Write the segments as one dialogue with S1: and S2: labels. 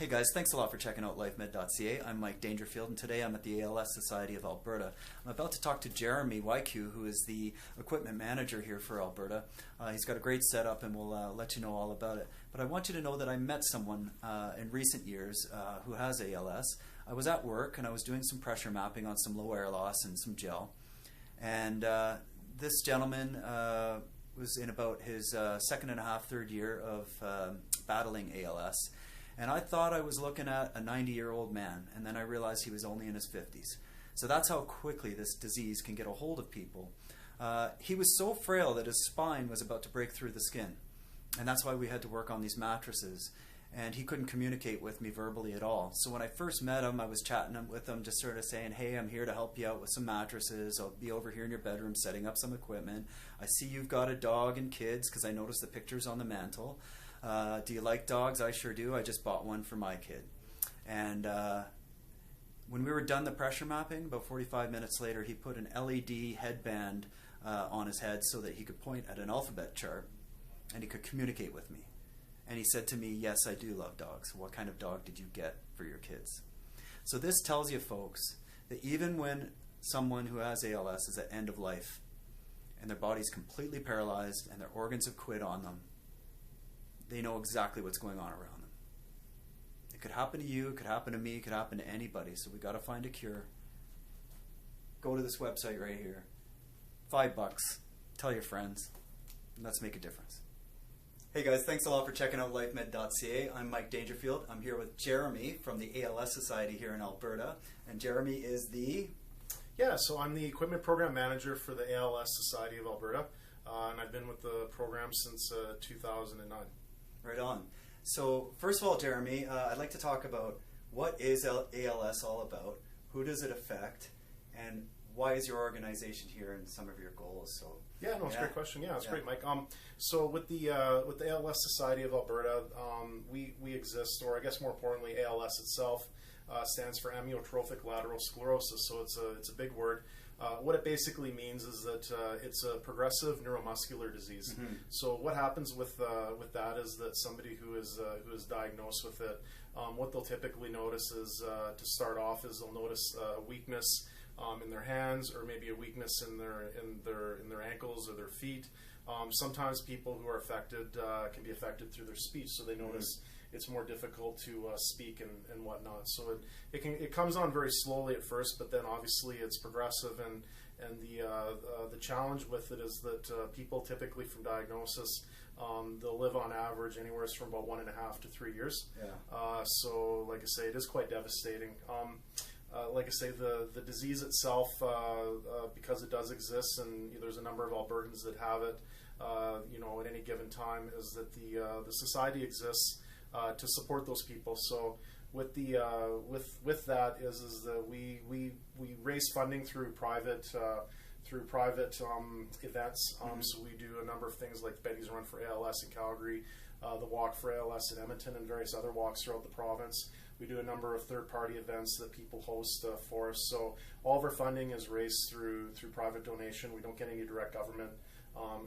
S1: Hey guys, thanks a lot for checking out LIFEmed.ca. I'm Mike Dangerfield, and today I'm at the ALS Society of Alberta. I'm about to talk to Jeremy Wycue, who is the equipment manager here for Alberta. He's got a great setup, and we'll let you know all about it. But I want you to know that I met someone in recent years who has ALS. I was at work, and I was doing some pressure mapping on some low air loss and some gel. And this gentleman was in about his second and a half, third year of battling ALS. And I thought I was looking at a 90-year-old man, and then I realized he was only in his 50s. So that's how quickly this disease can get a hold of people. He was so frail that his spine was about to break through the skin. And that's why we had to work on these mattresses. And he couldn't communicate with me verbally at all. So when I first met him, I was chatting with him, just sort of saying, hey, I'm here to help you out with some mattresses. I'll be over here in your bedroom setting up some equipment. I see you've got a dog and kids, because I noticed the pictures on the mantle. Do you like dogs? I sure do. I just bought one for my kid. And when we were done the pressure mapping, about 45 minutes later, he put an LED headband on his head so that he could point at an alphabet chart and he could communicate with me. And he said to me, yes, I do love dogs. What kind of dog did you get for your kids? So this tells you, folks, that even when someone who has ALS is at end of life and their body's completely paralyzed and their organs have quit on them, they know exactly what's going on around them. It could happen to you, it could happen to me, it could happen to anybody. So we got to find a cure. Go to this website right here. $5. Tell your friends. And let's make a difference. Hey guys, thanks a lot for checking out LifeMed.ca. I'm Mike Dangerfield. I'm here with Jeremy from the ALS Society here in Alberta. And Jeremy is the...
S2: Yeah, so I'm the equipment program manager for the ALS Society of Alberta. And I've been with the program since 2009.
S1: Right on. So first of all, Jeremy, I'd like to talk about what is ALS all about, who does it affect, and why is your organization here and some of your goals? So
S2: yeah, no, it's a great question. Yeah, it's great, Mike. So with the ALS Society of Alberta, we exist, or I guess more importantly, ALS itself stands for amyotrophic lateral sclerosis. So it's a big word. What it basically means is that it's a progressive neuromuscular disease. Mm-hmm. So what happens with that is that somebody who is diagnosed with it, what they'll typically notice is to start off is they'll notice weakness in their hands, or maybe a weakness in their ankles or their feet. Sometimes people who are affected can be affected through their speech, so they notice it's more difficult to speak and whatnot. So it comes on very slowly at first, but then obviously it's progressive, and the challenge with it is that people typically from diagnosis they'll live on average anywhere from about 1.5 to 3 years. Yeah. So like I say, it is quite devastating. Like I say, the disease itself, because it does exist, and there's a number of Albertans that have it, at any given time, is that the society exists to support those people. So with with that is that we raise funding through private events. So we do a number of things like Betty's Run for ALS in Calgary, the Walk for ALS in Edmonton, and various other walks throughout the province. We do a number of third-party events that people host for us. So all of our funding is raised through private donation. We don't get any direct government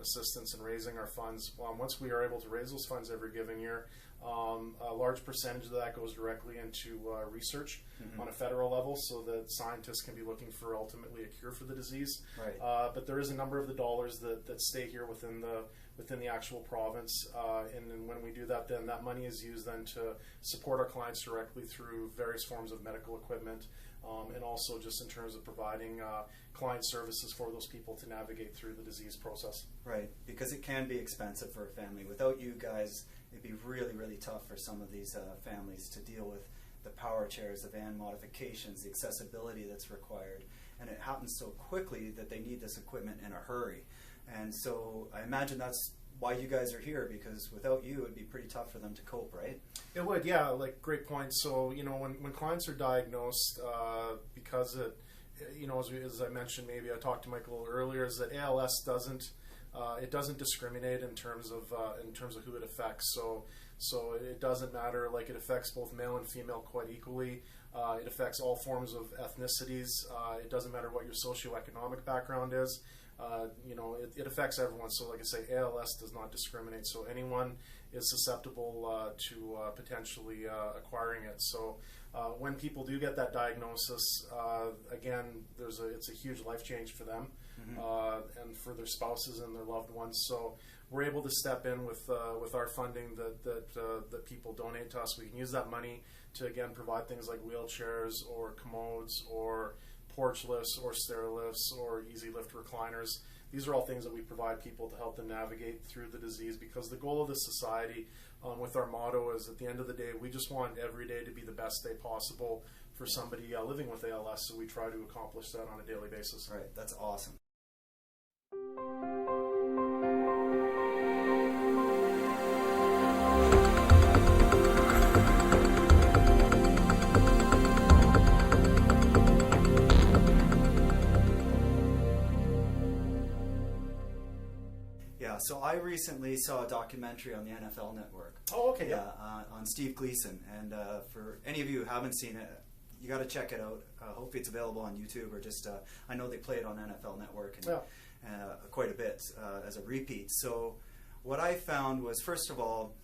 S2: assistance in raising our funds. Once we are able to raise those funds every given year, a large percentage of that goes directly into research on a federal level, so that scientists can be looking for ultimately a cure for the disease. Right. But there is a number of the dollars that stay here within the actual province, and then when we do that, then that money is used then to support our clients directly through various forms of medical equipment, and also just in terms of providing client services for those people to navigate through the disease process.
S1: Right, because it can be expensive for a family. Without you guys, it'd be really, really tough for some of these families to deal with the power chairs, the van modifications, the accessibility that's required. And it happens so quickly that they need this equipment in a hurry. And so I imagine that's why you guys are here, because without you, it'd be pretty tough for them to cope, right?
S2: It would, yeah, like great point. So, when clients are diagnosed, because as I mentioned, maybe I talked to Mike a little earlier, is that ALS doesn't discriminate in terms of who it affects. So it doesn't matter, like it affects both male and female quite equally. It affects all forms of ethnicities. It doesn't matter what your socioeconomic background is. It affects everyone. So like I say, ALS does not discriminate. So anyone is susceptible to potentially acquiring it. So when people do get that diagnosis, again, it's a huge life change for them and for their spouses and their loved ones. So we're able to step in with our funding that people donate to us. We can use that money to again provide things like wheelchairs or commodes or porch lifts or stair lifts or easy lift recliners. These are all things that we provide people to help them navigate through the disease, because the goal of the society with our motto is, at the end of the day, we just want every day to be the best day possible for somebody living with ALS, so we try to accomplish that on a daily basis.
S1: Right, that's awesome. Yeah, so I recently saw a documentary on the NFL Network.
S2: Oh, okay.
S1: Yeah, on Steve Gleason. And for any of you who haven't seen it, you got to check it out. Hopefully it's available on YouTube, or just, I know they play it on NFL Network and, quite a bit as a repeat. So what I found was, first of all,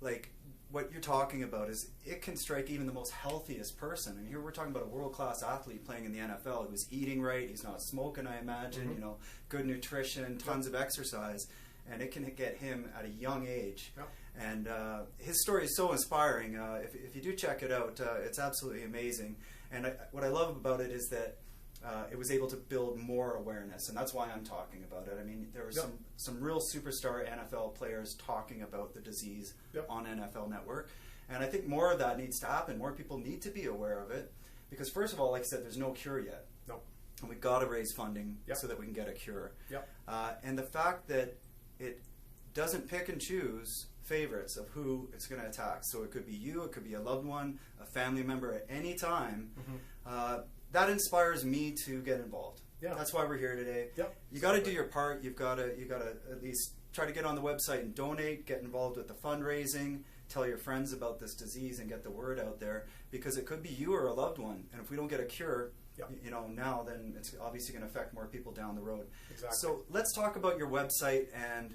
S1: like, what you're talking about is it can strike even the most healthiest person. And here we're talking about a world-class athlete playing in the NFL who's eating right, he's not smoking, I imagine, you know, good nutrition, tons of exercise, and it can get him at a young age. And his story is so inspiring. If you do check it out, it's absolutely amazing. And what I love about it is that it was able to build more awareness, and that's why I'm talking about it. I mean, there were some real superstar NFL players talking about the disease on NFL Network, and I think more of that needs to happen. More people need to be aware of it, because first of all, like I said, there's no cure yet. And we've got to raise funding so that we can get a cure. And the fact that it doesn't pick and choose favorites of who it's going to attack. So it could be you, it could be a loved one, a family member at any time. That inspires me to get involved. That's why we're here today. You got to do your part. You got to at least try to get on the website and donate, get involved with the fundraising, tell your friends about this disease and get the word out there, because it could be you or a loved one. And if we don't get a cure, you know, now, then it's obviously going to affect more people down the road. So let's talk about your website. And,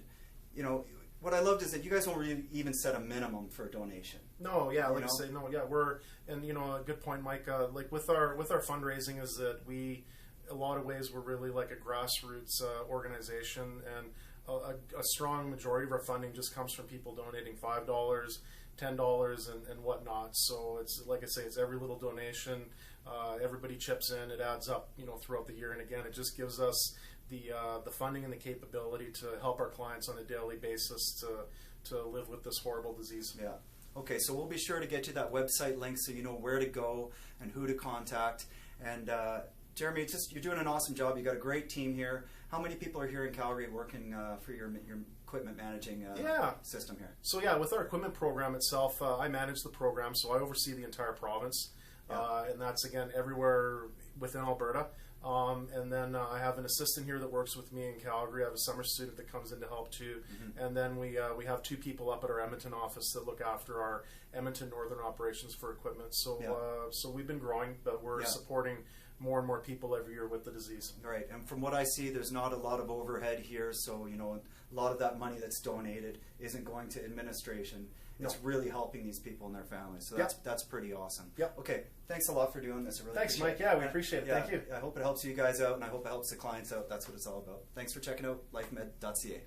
S1: you know, what I loved is that you guys don't really even set a minimum for a donation.
S2: We're, and you know, a good point, Mike. Like with our fundraising, is that a lot of ways we're really like a grassroots organization, and a strong majority of our funding just comes from people donating $5, $10, and whatnot. So it's, like I say, it's every little donation. Everybody chips in. It adds up, you know, throughout the year. And again, it just gives us the funding and the capability to help our clients on a daily basis to live with this horrible disease.
S1: Okay, so we'll be sure to get you that website link so you know where to go and who to contact. And Jeremy, you're doing an awesome job. You got a great team here. How many people are here in Calgary working for your equipment managing system here?
S2: So with our equipment program itself, I manage the program, so I oversee the entire province. And that's, again, everywhere within Alberta. And then I have an assistant here that works with me in Calgary. I have a summer student that comes in to help too. And then we have 2 people up at our Edmonton office that look after our Edmonton Northern operations for equipment. So so we've been growing, but we're supporting more and more people every year with the disease.
S1: Right, and from what I see, there's not a lot of overhead here, so you know, a lot of that money that's donated isn't going to administration. It's really helping these people and their families, so that's pretty awesome. Okay, thanks a lot for doing this. I really
S2: Thanks,
S1: appreciate
S2: Mike. We appreciate it. Thank you.
S1: I hope it helps you guys out, and I hope it helps the clients out. That's what it's all about. Thanks for checking out LIFEmed.ca.